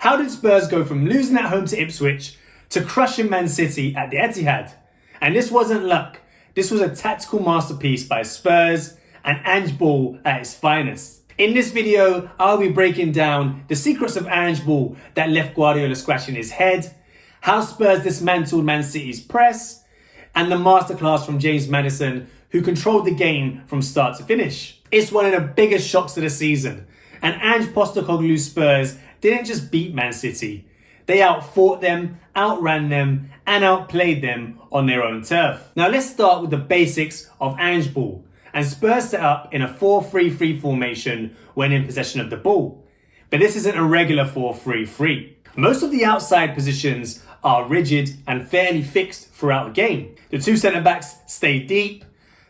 How did Spurs go from losing at home to Ipswich to crushing Man City at the Etihad? And this wasn't luck. This was a tactical masterpiece by Spurs and Ange-ball at its finest. In this video, I'll be breaking down the secrets of Ange-ball that left Guardiola scratching his head, how Spurs dismantled Man City's press, and the masterclass from James Maddison, who controlled the game from start to finish. It's one of the biggest shocks of the season, and Ange Postecoglou Spurs didn't just beat Man City. They outfought them, outran them, and outplayed them on their own turf. Now let's start with the basics of Ange-ball. And Spurs set up in a 4-3-3 formation when in possession of the ball. But this isn't a regular 4-3-3. Most of the outside positions are rigid and fairly fixed throughout the game. The two centre-backs stay deep,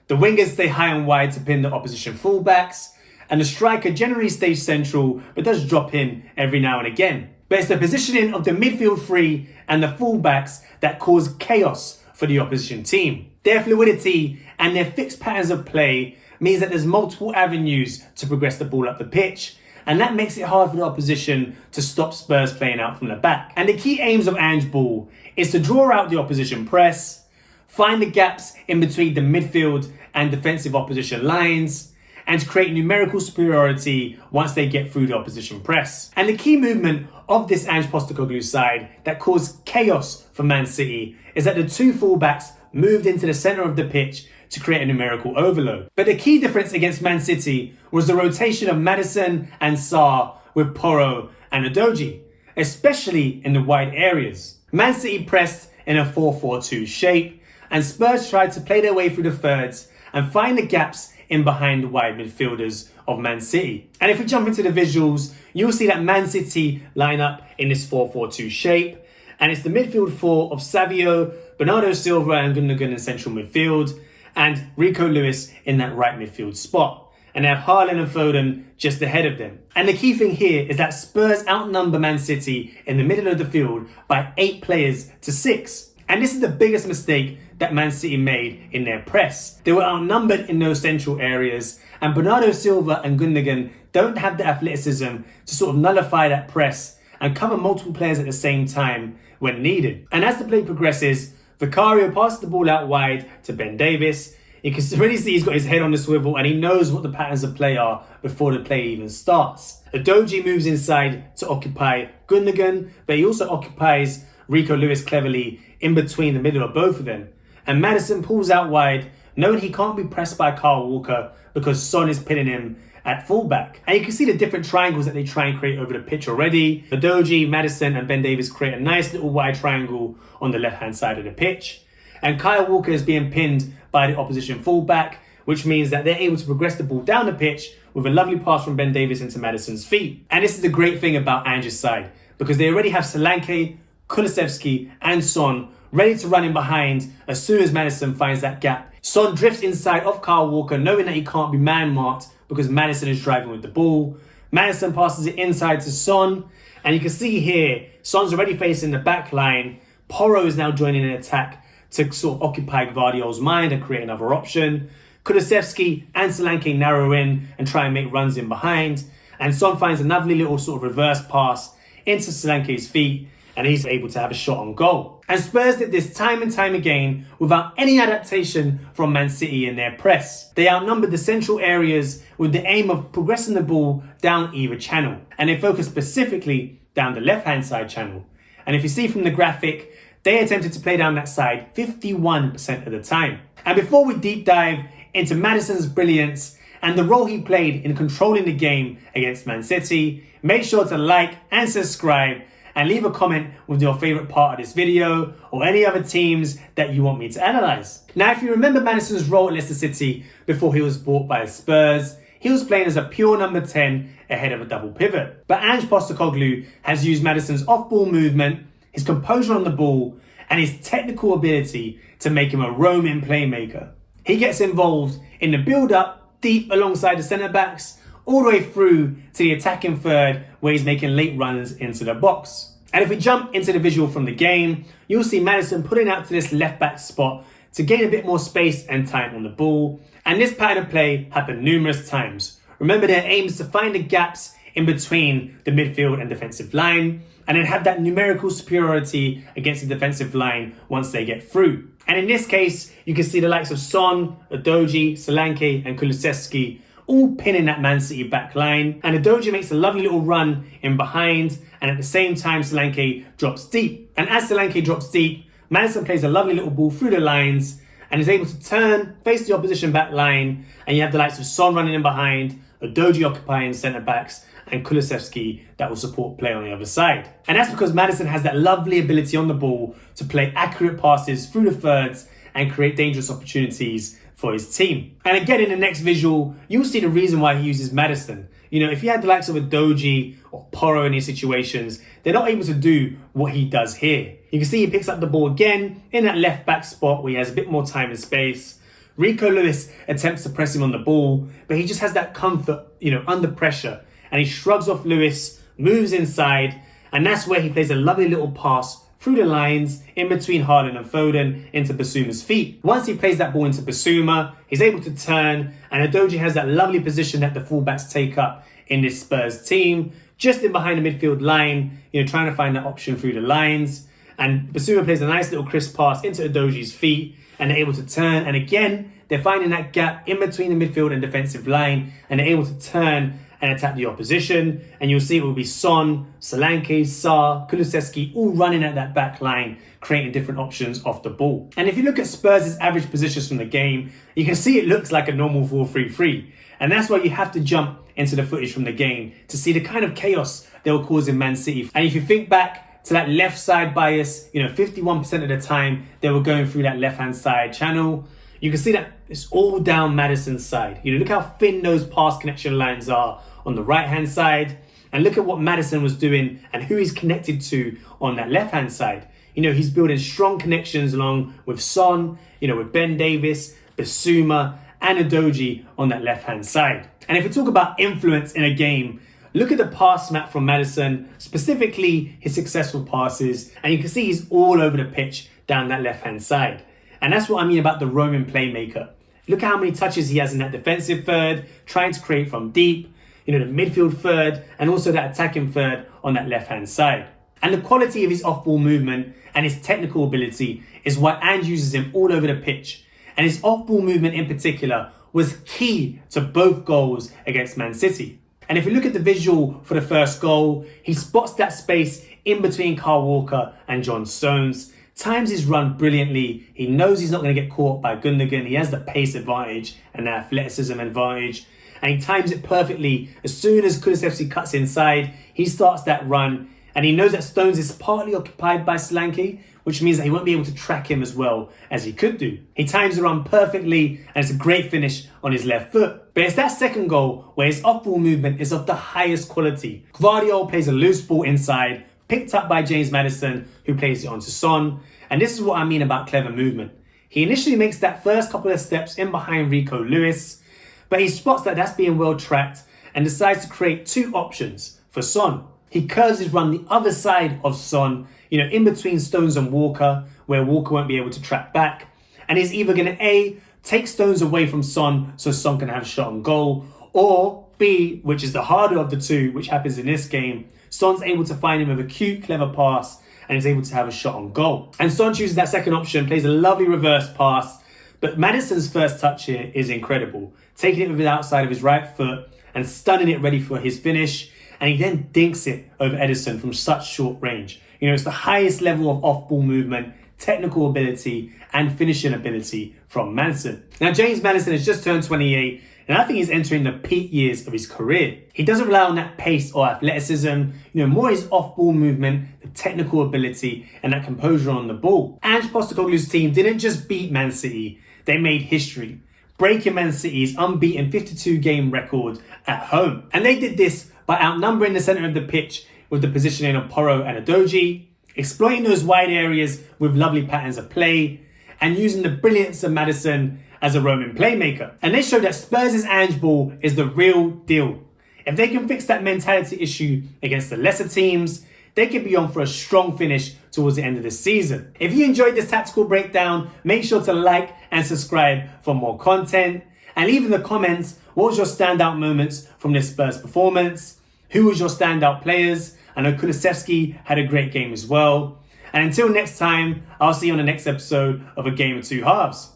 the wingers stay high and wide to pin the opposition full-backs, and the striker generally stays central but does drop in every now and again. But it's the positioning of the midfield three and the full-backs that cause chaos for the opposition team. Their fluidity and their fixed patterns of play means that there's multiple avenues to progress the ball up the pitch, and that makes it hard for the opposition to stop Spurs playing out from the back. And the key aims of Ange-ball is to draw out the opposition press, find the gaps in between the midfield and defensive opposition lines, and to create numerical superiority once they get through the opposition press. And the key movement of this Ange Postecoglou side that caused chaos for Man City is that the two fullbacks moved into the centre of the pitch to create a numerical overload. But the key difference against Man City was the rotation of Maddison and Sarr with Porro and Udogie, especially in the wide areas. Man City pressed in a 4-4-2 shape, and Spurs tried to play their way through the thirds and find the gaps in behind the wide midfielders of Man City. And if we jump into the visuals, you'll see that Man City line up in this 4-4-2 shape, and it's the midfield four of Savio, Bernardo Silva and Gundogan in central midfield, and Rico Lewis in that right midfield spot. And they have Haaland and Foden just ahead of them. And the key thing here is that Spurs outnumber Man City in the middle of the field by 8 players to 6. And this is the biggest mistake that Man City made in their press. They were outnumbered in those central areas, and Bernardo Silva and Gundogan don't have the athleticism to sort of nullify that press and cover multiple players at the same time when needed. And as the play progresses, Vicario passes the ball out wide to Ben Davies. You can already see he's got his head on the swivel and he knows what the patterns of play are before the play even starts. Udogie moves inside to occupy Gundogan, but he also occupies Rico Lewis cleverly in between the middle of both of them. And Maddison pulls out wide, knowing he can't be pressed by Kyle Walker because Son is pinning him at fullback. And you can see the different triangles that they try and create over the pitch already. Udogie, Maddison and Ben Davies create a nice little wide triangle on the left-hand side of the pitch. And Kyle Walker is being pinned by the opposition fullback, which means that they're able to progress the ball down the pitch with a lovely pass from Ben Davies into Maddison's feet. And this is the great thing about Ange's side, because they already have Solanke, Kulusevski and Son ready to run in behind as soon as Maddison finds that gap. Son drifts inside off Kyle Walker, knowing that he can't be man-marked because Maddison is driving with the ball. Maddison passes it inside to Son, and you can see here, Son's already facing the back line. Porro is now joining an attack to sort of occupy Gvardiol's mind and create another option. Kulusevski and Solanke narrow in and try and make runs in behind. And Son finds a lovely little sort of reverse pass into Solanke's feet, and he's able to have a shot on goal. And Spurs did this time and time again without any adaptation from Man City in their press. They outnumbered the central areas with the aim of progressing the ball down either channel. And they focused specifically down the left-hand side channel. And if you see from the graphic, they attempted to play down that side 51% of the time. And before we deep dive into Maddison's brilliance and the role he played in controlling the game against Man City, make sure to like and subscribe and leave a comment with your favourite part of this video or any other teams that you want me to analyse. Now, if you remember Maddison's role at Leicester City before he was bought by Spurs, he was playing as a pure number 10 ahead of a double pivot. But Ange Postecoglou has used Maddison's off-ball movement, his composure on the ball, and his technical ability to make him a roaming playmaker. He gets involved in the build-up deep alongside the centre-backs, all the way through to the attacking third where he's making late runs into the box. And if we jump into the visual from the game, you'll see Maddison putting out to this left back spot to gain a bit more space and time on the ball. And this pattern of play happened numerous times. Remember, their aim is to find the gaps in between the midfield and defensive line, and then have that numerical superiority against the defensive line once they get through. And in this case, you can see the likes of Son, Udogie, Solanke and Kulusevski all pinning that Man City back line. And Udogie makes a lovely little run in behind, and at the same time Solanke drops deep. And as Solanke drops deep, Maddison plays a lovely little ball through the lines and is able to turn, face the opposition back line, and you have the likes of Son running in behind, Udogie occupying centre backs, and Kulusevski that will support play on the other side. And that's because Maddison has that lovely ability on the ball to play accurate passes through the thirds and create dangerous opportunities for his team. And again, in the next visual, you'll see the reason why he uses Maddison. You know, if you had the likes of Udogie or Porro in these situations, they're not able to do what he does here. You can see he picks up the ball again in that left back spot where he has a bit more time and space. Rico Lewis attempts to press him on the ball, but he just has that comfort, under pressure. And he shrugs off Lewis, moves inside, and that's where he plays a lovely little pass through the lines in between Haaland and Foden into Basuma's feet. Once he plays that ball into Basuma, he's able to turn, and Udogie has that lovely position that the fullbacks take up in this Spurs team, just in behind the midfield line, trying to find that option through the lines. And Basuma plays a nice little crisp pass into Udogie's feet, and they're able to turn. And again, they're finding that gap in between the midfield and defensive line, and they're able to turn and attack the opposition. And you'll see it will be Son, Solanke, Sarr, Kulusevski all running at that back line, creating different options off the ball. And if you look at Spurs' average positions from the game, you can see it looks like a normal 4-3-3. And that's why you have to jump into the footage from the game to see the kind of chaos they were causing Man City. And if you think back to that left side bias, 51% of the time they were going through that left-hand side channel. You can see that it's all down Maddison's side. Look how thin those pass connection lines are on the right-hand side. And look at what Maddison was doing and who he's connected to on that left-hand side. He's building strong connections along with Son, with Ben Davis, Basuma, and Udogie on that left-hand side. And if we talk about influence in a game, look at the pass map from Maddison, specifically his successful passes, and you can see he's all over the pitch down that left-hand side. And that's what I mean about the Roman playmaker. Look at how many touches he has in that defensive third, trying to create from deep, the midfield third, and also that attacking third on that left-hand side. And the quality of his off-ball movement and his technical ability is why Ange uses him all over the pitch. And his off-ball movement in particular was key to both goals against Man City. And if you look at the visual for the first goal, he spots that space in between Kyle Walker and John Stones, times his run brilliantly. He knows he's not going to get caught by Gundogan. He has the pace advantage and the athleticism advantage. And he times it perfectly. As soon as Kulusevski cuts inside, he starts that run. And he knows that Stones is partly occupied by Solanke, which means that he won't be able to track him as well as he could do. He times the run perfectly, and it's a great finish on his left foot. But it's that second goal where his off-ball movement is of the highest quality. Guardiola plays a loose ball inside, picked up by James Maddison, who plays it onto Son. And this is what I mean about clever movement. He initially makes that first couple of steps in behind Rico Lewis, but he spots that that's being well tracked and decides to create two options for Son. He curves his run the other side of Son, in between Stones and Walker, where Walker won't be able to track back. And he's either going to A, take Stones away from Son so Son can have a shot on goal, or B, which is the harder of the two, which happens in this game, Son's able to find him with a cute, clever pass and is able to have a shot on goal. And Son chooses that second option, plays a lovely reverse pass, but Maddison's first touch here is incredible, taking it with the outside of his right foot and stunning it ready for his finish. And he then dinks it over Edison from such short range. It's the highest level of off-ball movement, technical ability, and finishing ability from Maddison. Now, James Maddison has just turned 28, and I think he's entering the peak years of his career. He doesn't rely on that pace or athleticism, more his off-ball movement, the technical ability, and that composure on the ball. Ange Postecoglou's team didn't just beat Man City, they made history, breaking Man City's unbeaten 52-game record at home. And they did this by outnumbering the centre of the pitch with the positioning of Porro and Udogie, exploiting those wide areas with lovely patterns of play, and using the brilliance of Maddison as a Roman playmaker. And they showed that Spurs' Ange-ball is the real deal. If they can fix that mentality issue against the lesser teams, they could be on for a strong finish towards the end of the season. If you enjoyed this tactical breakdown, make sure to like and subscribe for more content. And leave in the comments, what was your standout moments from this Spurs performance? Who was your standout players? I know Kulusevski had a great game as well. And until next time, I'll see you on the next episode of A Game of Two Halves.